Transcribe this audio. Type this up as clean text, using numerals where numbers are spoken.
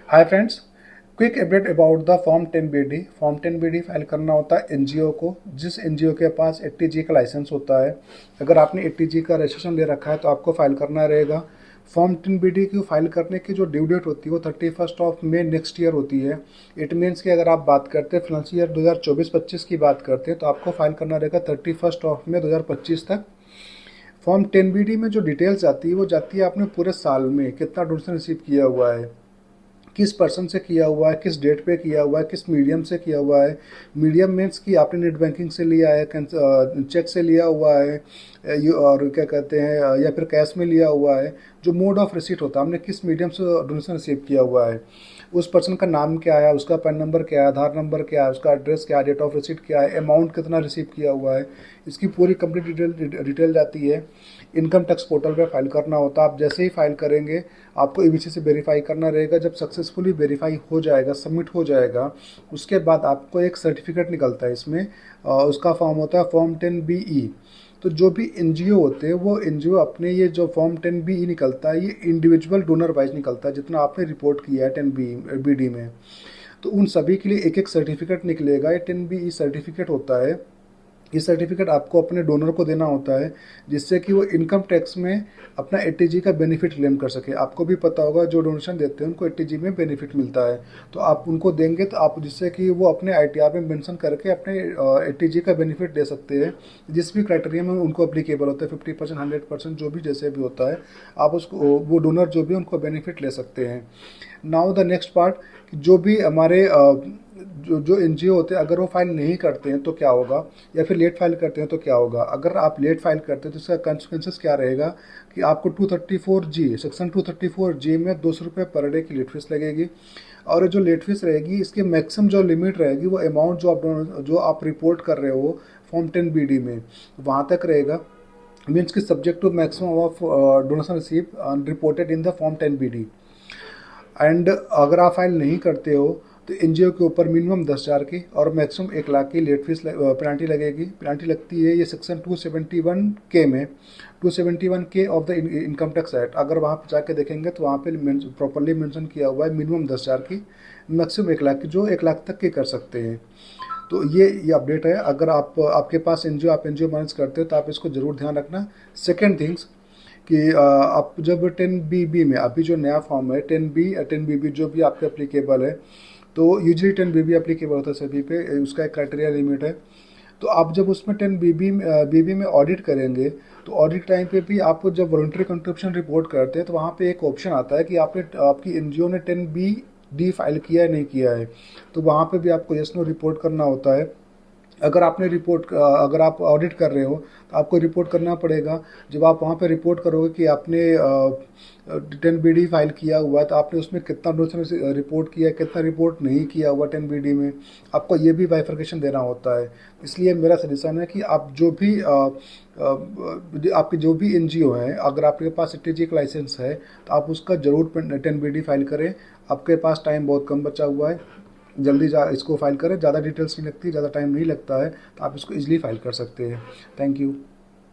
Hi friends, quick update about the form 10BD। Form 10BD file करना होता है NGO को, जिस एनजीओ के पास 80G का लाइसेंस होता है। अगर आपने 80G का रजिस्ट्रेशन ले रखा है तो आपको फाइल करना रहेगा। फॉर्म 10BD की फाइल करने की जो ड्यू डेट होती है वो 31 मई नेक्स्ट ईयर होती है। इट मीन्स कि अगर आप बात करते हैं फिनेंशियल ईयर 2024-25 की बात करते हैं तो आपको फाइल करना रहेगा 31 मई 2025 तक। फॉर्म 10BD में जो डिटेल्स आती है वो जाती है आपने पूरे साल में कितना डोनेशन रिसीव किया हुआ है, किस पर्सन से किया हुआ है, किस डेट पे किया हुआ है, किस मीडियम से किया हुआ है। मीडियम मीन्स कि आपने नेट बैंकिंग से लिया है, चेक से लिया हुआ है, और क्या कहते हैं, या फिर कैश में लिया हुआ है। जो मोड ऑफ रिसीट होता है, हमने किस मीडियम से डोनेशन रिसीव किया हुआ है, उस पर्सन का नाम क्या है, उसका पैन नंबर क्या है, आधार नंबर क्या है, उसका एड्रेस क्या है, डेट ऑफ रिसीट क्या है, अमाउंट कितना रिसीव किया हुआ है, इसकी पूरी कंप्लीट डिटेल जाती है। इनकम टैक्स पोर्टल पे फाइल करना होता है। आप जैसे ही फाइल करेंगे आपको ईबीसी से वेरीफाई करना रहेगा। जब सक्सेसफुली वेरीफाई हो जाएगा, सबमिट हो जाएगा, उसके बाद आपको एक सर्टिफिकेट निकलता है इसमें। उसका फॉर्म होता है फॉर्म 10BE। तो जो भी एनजीओ होते हैं वो एनजीओ अपने ये जो फॉर्म 10BE निकलता है ये इंडिविजुअल डोनर वाइज निकलता है, जितना आपने रिपोर्ट किया है 10BD में। तो उन सभी के लिए एक एक सर्टिफिकेट निकलेगा। ये 10BE सर्टिफिकेट होता है। ये सर्टिफिकेट आपको अपने डोनर को देना होता है, जिससे कि वो इनकम टैक्स में अपना 80G का बेनिफिट क्लेम कर सके। आपको भी पता होगा जो डोनेशन देते हैं उनको 80G में बेनिफिट मिलता है। तो आप उनको देंगे तो आप जिससे कि वो अपने आईटीआर में मेंशन करके अपने 80G का बेनिफिट दे सकते हैं। जिस भी क्राइटेरिया में उनको अप्लीकेबल होता है, 50%, 100%, जो भी जैसे भी होता है, आप उसको वो डोनर जो भी उनको बेनिफिट ले सकते हैं। नाउ द नेक्स्ट पार्ट, जो भी हमारे जो जो एनजीओ होते हैं अगर वो फाइल नहीं करते हैं तो क्या होगा, या फिर लेट फाइल करते हैं तो क्या होगा। अगर आप लेट फाइल करते हैं तो इसका कंसिक्वेंसेस क्या रहेगा कि आपको 234G, सेक्शन 234G में 200 रुपये पर डे की लेट फीस लगेगी। और जो लेट फीस रहेगी इसकी मैक्सिमम जो लिमिट रहेगी वो अमाउंट जो आप रिपोर्ट कर रहे हो फॉर्म 10BD में वहाँ तक रहेगा। मीन्स की subject to maximum of donation receive reported in the form 10BD। And अगर आप फाइल नहीं करते हो तो एनजीओ के ऊपर मिनिमम 10,000 की और मैक्सिमम 1 लाख की लेट फीस पेनल्टी लगेगी। पेनल्टी लगती है ये सेक्शन 271K में, 271K of the income tax act. अगर वहाँ पर जाके देखेंगे तो वहाँ पे प्रॉपरली मेंशन किया हुआ है मिनिमम 10,000 की, मैक्सिमम 1 लाख की, जो 1 लाख तक की कर सकते हैं। तो ये अपडेट है। अगर आपके पास एनजीओ, आप एनजीओ मैनेज करते हो तो आप इसको जरूर ध्यान रखना। सेकेंड थिंग्स कि आप जब 10BB में अभी जो नया फॉर्म है 10B या 10BB जो भी आपके अप्लीकेबल है, तो यूजली 10BB अप्लीकेबल होता है सभी पे, उसका एक क्राइटेरिया लिमिट है। तो आप जब उसमें 10BB में ऑडिट करेंगे तो ऑडिट टाइम पे भी आप जब वॉलंटरी कंट्रीब्यूशन रिपोर्ट करते हैं तो वहाँ पे एक ऑप्शन आता है कि आपकी एनजीओ ने 10BD फाइल किया है नहीं किया है। तो वहाँ पे भी आपको यस नो रिपोर्ट करना होता है। अगर आप ऑडिट कर रहे हो तो आपको रिपोर्ट करना पड़ेगा। जब आप वहाँ पे रिपोर्ट करोगे कि आपने 10BD फाइल किया हुआ है तो आपने उसमें कितना डोनेशन रिपोर्ट किया है, कितना रिपोर्ट नहीं किया हुआ 10BD में, आपको ये भी बाइफर्केशन देना होता है। इसलिए मेरा सजेशन है कि आप जो भी आपके जो भी एनजीओ हैं, अगर आपके पास 80G का लाइसेंस है तो आप उसका ज़रूर 10BD फाइल करें। आपके पास टाइम बहुत कम बचा हुआ है, जल्दी इसको फाइल करें। ज़्यादा डिटेल्स नहीं लगती, ज़्यादा टाइम नहीं लगता है, तो आप इसको इजीली फाइल कर सकते हैं। Thank you.